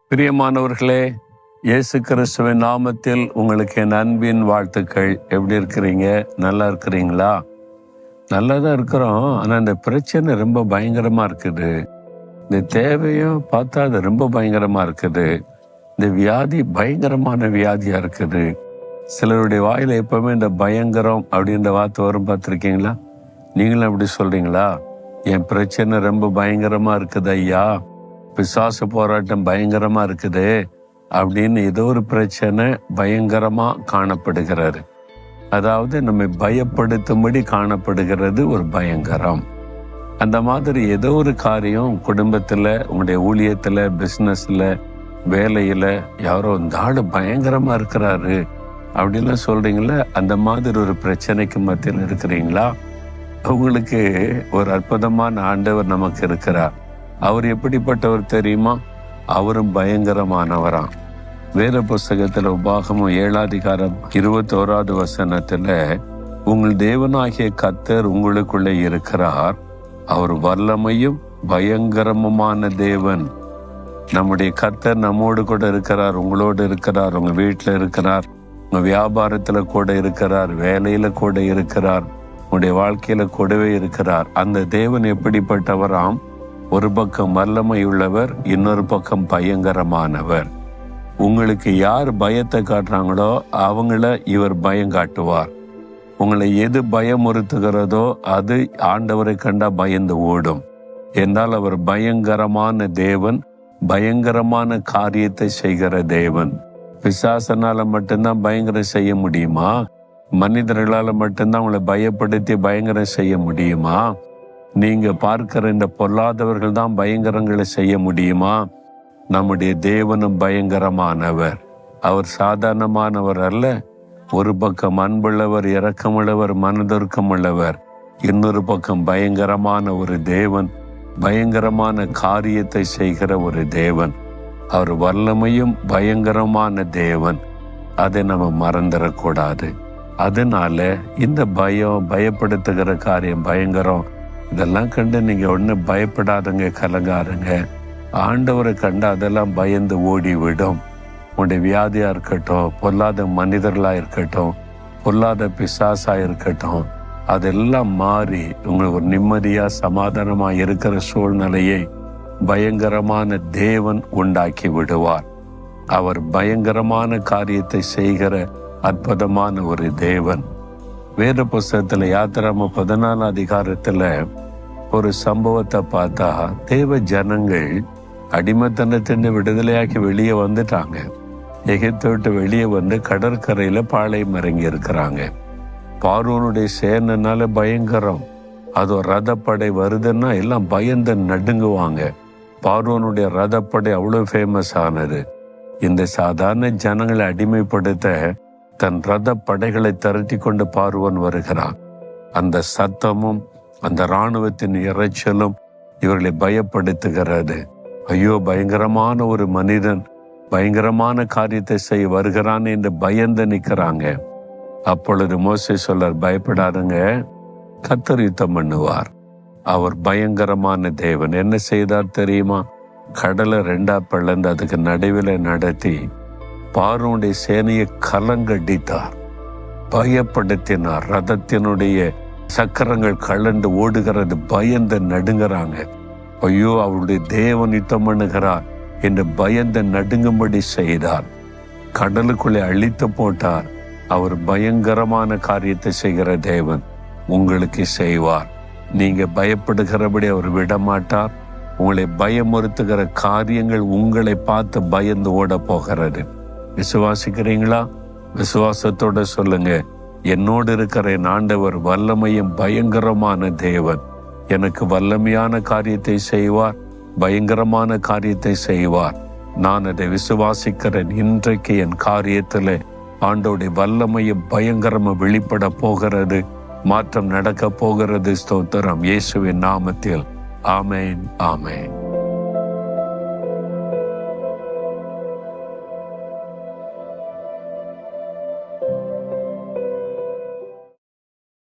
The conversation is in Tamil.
பிரியமானவர்களே, இயேசு கிறிஸ்துவின் நாமத்தில் உங்களுக்கு என் அன்பின் வாழ்த்துக்கள். எப்படி இருக்கிறீங்க? நல்லா இருக்கிறீங்களா? நல்லா தான் இருக்கிறோம். ஆனால் இந்த பிரச்சனை ரொம்ப பயங்கரமாக இருக்குது. இந்த தேவையும் பார்த்தா அது ரொம்ப பயங்கரமாக இருக்குது. இந்த வியாதி பயங்கரமான வியாதியாக இருக்குது. சிலருடைய வாயில் எப்பவுமே இந்த பயங்கரம் அப்படின்ற வார்த்தை வரும், பார்த்துருக்கீங்களா? நீங்களும் அப்படி சொல்கிறீங்களா? என் பிரச்சனை ரொம்ப பயங்கரமாக இருக்குது ஐயா, பிசாசு போராட்டம் பயங்கரமா இருக்குது அப்படின்னு ஏதோ ஒரு பிரச்சனை பயங்கரமா காணப்படுகிறது. அதாவது நம்மை பயப்படுத்தும்படி காணப்படுகிறது ஒரு பயங்கரம். அந்த மாதிரி ஏதோ ஒரு காரியம் குடும்பத்துல, உங்களுடைய ஊழியத்துல, பிசினஸ்ல, வேலையில யாரோ இந்த ஆளு பயங்கரமா இருக்கிறாரு அப்படின்லாம் சொல்றீங்களா? அந்த மாதிரி ஒரு பிரச்சனைக்கு மத்தியில் இருக்கிறீங்களா? உங்களுக்கு ஒரு அற்புதமான ஆண்டவர் நமக்கு இருக்கிறார். அவர் எப்படிப்பட்டவர் தெரியுமா? அவரும் பயங்கரமானவராம். வேத புஸ்தகத்துல உபாகமம் 7:21 உங்கள் தேவனாகிய கர்த்தர் உங்களுக்குள்ளே இருக்கிறார், அவர் வல்லமையும் பயங்கரமுமான தேவன். நம்முடைய கர்த்தர் நம்மோடு கூட இருக்கிறார், உங்களோடு இருக்கிறார், உங்க வீட்டுல இருக்கிறார், உங்க வியாபாரத்துல கூட இருக்கிறார், வேலையில கூட இருக்கிறார், உங்களுடைய வாழ்க்கையில கூடவே இருக்கிறார். அந்த தேவன் எப்படிப்பட்டவராம்? ஒரு பக்கம் வல்லமை உள்ளவர், இன்னொரு பக்கம் பயங்கரமானவர். உங்களுக்கு யார் பயத்தை காட்டுறாங்களோ அவங்கள இவர் பயம் காட்டுவார். உங்களை எது பயமுறுத்துகிறதோ அது ஆண்டவரை கண்டா பயந்து ஓடும். என்றால் அவர் பயங்கரமான தேவன், பயங்கரமான காரியத்தை செய்கிற தேவன். பிசாசனால மட்டும்தான் பயங்கரம் செய்ய முடியுமா? மனிதர்களால மட்டும்தான் உங்களை பயப்படுத்தி பயங்கரம் செய்ய முடியுமா? நீங்க பார்க்கிற இந்த பொல்லாதவர்கள் தான் பயங்கரங்களை செய்ய முடியுமா? நம்முடைய தேவனும் பயங்கரமானவர். அவர் சாதாரணமானவர் அல்ல. ஒரு பக்கம் அன்புள்ளவர், இரக்கமுள்ளவர், மனதுருக்கம் உள்ளவர், இன்னொரு பக்கம் பயங்கரமான ஒரு தேவன், பயங்கரமான காரியத்தை செய்கிற ஒரு தேவன். அவர் வல்லமையும் பயங்கரமான தேவன். அதை நம்ம மறந்துடக்கூடாது. அதனால இந்த பயப்படுத்துகிற காரியம் பயங்கரம், இதெல்லாம் கண்டு நீங்க ஒன்றும் பயப்படாதுங்க, கலங்காருங்க. ஆண்டவரை கண்டு அதெல்லாம் பயந்து ஓடிவிடும். உங்களுடைய வியாதியா இருக்கட்டும், பொல்லாத மனிதர்களா இருக்கட்டும், பொல்லாத பிசாசா இருக்கட்டும், அதெல்லாம் மாறி உங்களுக்கு ஒரு நிம்மதியா சமாதானமா இருக்கிற சூழ்நிலையை பயங்கரமான தேவன் உண்டாக்கி விடுவார். அவர் பயங்கரமான காரியத்தை செய்கிற அற்புதமான ஒரு தேவன். வேத புஸ்தகத்துல யாத்திராம 14 ஒரு சம்பவத்தை பார்த்தா, தேவ ஜனங்கள் அடிமைத்தனத்தின் விடுதலையாக்கி வெளியே வந்துட்டாங்க. எகிப்தை விட்டு வெளியே வந்து கடற்கரையில பாளையம் இறங்கி இருக்கிறாங்க. பார்வோனுடைய சேனைனால பயங்கரம். அது ரதப்படை வருதுன்னா எல்லாம் பயந்து நடுங்குவாங்க. பார்வோனுடைய ரதப்படை அவ்வளவு ஃபேமஸ் ஆனது. இந்த சாதாரண ஜனங்களை அடிமைப்படுத்த தன் ரத படைகளை திரட்டி கொண்டு பார்வோன் வருகிறான். அந்த சத்தமும் அந்த இராணுவத்தின் இறைச்சலும் இவர்களை பயப்படுத்துகிறது. ஐயோ, பயங்கரமான ஒரு மனிதன் பயங்கரமான காரியத்தை செய்ய வருகிறான் என்று பயந்து நிற்கிறாங்க. அப்பொழுது மோசே சொல்றார், பயப்படாதுங்க, கர்த்தர் யுத்தம் பண்ணுவார். அவர் பயங்கரமான தேவன். என்ன செய்தார் தெரியுமா? கடலை 2 பிளந்து அதுக்கு நடுவில் நடத்தி பார்வோனுடைய சேனையை கலங்கடித்தார், பயப்படுத்தினார். ரதத்தினுடைய சக்கரங்கள் கலண்டு ஓடுகிறது, பயந்து நடுங்கிறாங்க. ஐயோ, அவருடைய தேவன் யுத்தம் பண்ணுகிறார் என்று பயந்து நடுங்கும்படி செய்தார். கடலுக்குள்ளே அழித்து போட்டார். அவர் பயங்கரமான காரியத்தை செய்கிற தேவன். உங்களுக்கு செய்வார். நீங்க பயப்படுகிறபடி அவர் விடமாட்டார். உங்களை பயமுறுத்துகிற காரியங்கள் உங்களை பார்த்து பயந்து ஓட போகிறது. விசுவாசிக்கிறீங்களா? விசுவாசத்தோட சொல்லுங்க, என்னோடு இருக்கிற என் ஆண்டவர் வல்லமையும் பயங்கரமான தேவன். எனக்கு வல்லமையான காரியத்தை செய்வார், பயங்கரமான காரியத்தை செய்வார். நான் அதை விசுவாசிக்கிறேன். இன்றைக்கு என் காரியத்தில் ஆண்டோடைய வல்லமையும் பயங்கரமும் வெளிப்பட போகிறது. மாற்றம் நடக்க போகிறது. ஸ்தோத்திரம். இயேசுவின் நாமத்தில் ஆமேன், ஆமேன்.